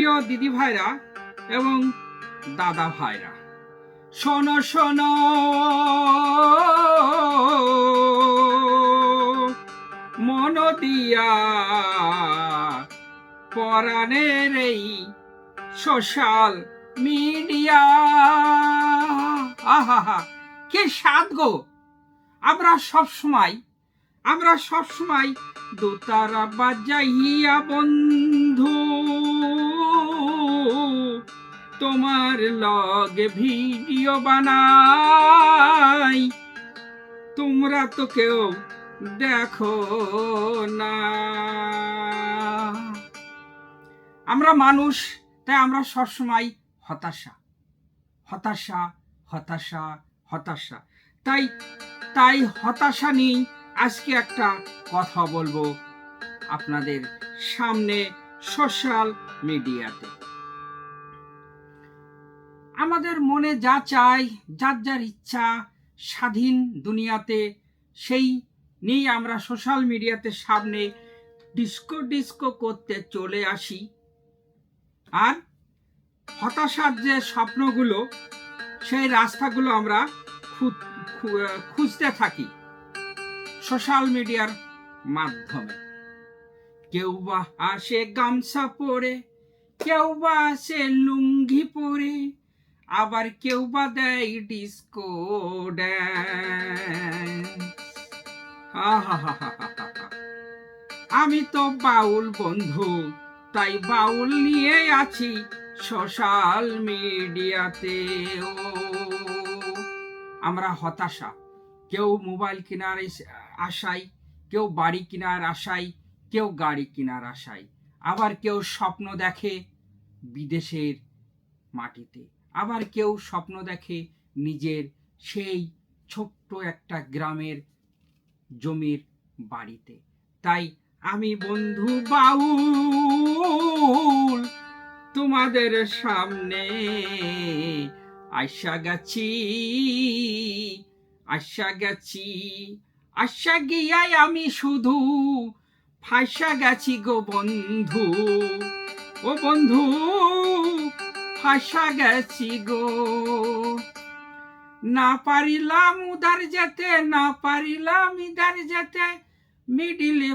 প্রিয় দিদি ভাইরা এবং দাদা ভাইরা, শোনো শোনো মন দিয়া পরাণের এই সোশ্যাল মিডিয়া। আহা, কি স্বাদ গো! আমরা সবসময় দোতারা বাজাইয়া বন্ধু তোমার লগে ভিডিও বানাই, তোমরা তো কেউ দেখো না। আমরা মানুষ, তাই আমরা সবসময় হতাশা। তাই হতাশা নিয়ে আজকে একটা কথা বলবো আপনাদের সামনে সোশ্যাল মিডিয়াতে। আমাদের মনে যা চাই, যার ইচ্ছা, স্বাধীন দুনিয়াতে সেই নিয়ে আমরা সোশ্যাল মিডিয়াতে সামনে ডিস্কো করতে চলে আসি। আর হতাশার যে স্বপ্নগুলো, সেই রাস্তাগুলো আমরা খুঁজতে থাকি সোশ্যাল মিডিয়ার মাধ্যমে। কেউ বা আসে গামছা পরে, কেউ বা আসে লুঙ্গি পরে, আবার কেউ বা দেয় ডিস্কো ড্যান্স। আমি তো বাউল বন্ধু, তাই বাউল নিয়ে আছি সোশ্যাল মিডিয়াতে। আমরা হতাশা, কেউ মোবাইল কেনার আশায়, কেউ বাড়ি কেনার আশায়, কেউ গাড়ি কেনার আশায়, আবার কেউ স্বপ্ন দেখে বিদেশের মাটিতে, আবার কেউ স্বপ্ন দেখে নিজের সেই ছোট্ট একটা গ্রামের জমির বাড়িতে। তাই আমি বন্ধু বাউল তোমাদের সামনে আশা গিয়াই আমি শুধু ফাঁসা গেছি গো বন্ধু, ও বন্ধু ফাঁসা গেছি গো। না পারিলাম উদার যেতে, মিডিলে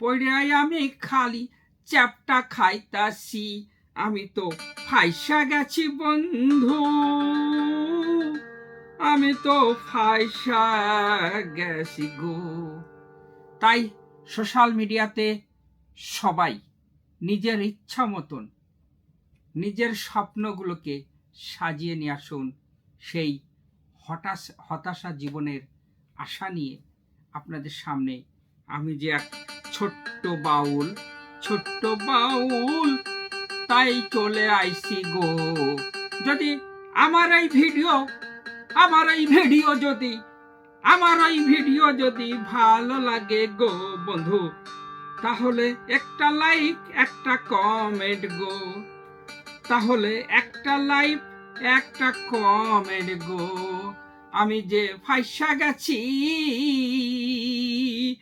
পড়াই আমি খালি চ্যাপটা খাইতাছি। আমি তো ফাইসা গেছি বন্ধু, আমি তো ফাইসা গেছি গো। তাই সোশ্যাল মিডিয়াতে সবাই নিজের ইচ্ছা মতন নিজের স্বপ্নগুলোকে সাজিয়ে নিয়ে আসুন। সেই হতাশা জীবনের আশা নিয়ে আপনাদের সামনে আমি যে এক ছোট্ট বাউল, তাই চলে আইছি গো। যদি আমার এই ভিডিও যদি ভালো লাগে গো বন্ধু, তাহলে একটা লাইক, একটা কমেন্ট গো, তাহলে একটা লাইক, একটা কমেন্ট গো। আমি যে ফাইসা গেছি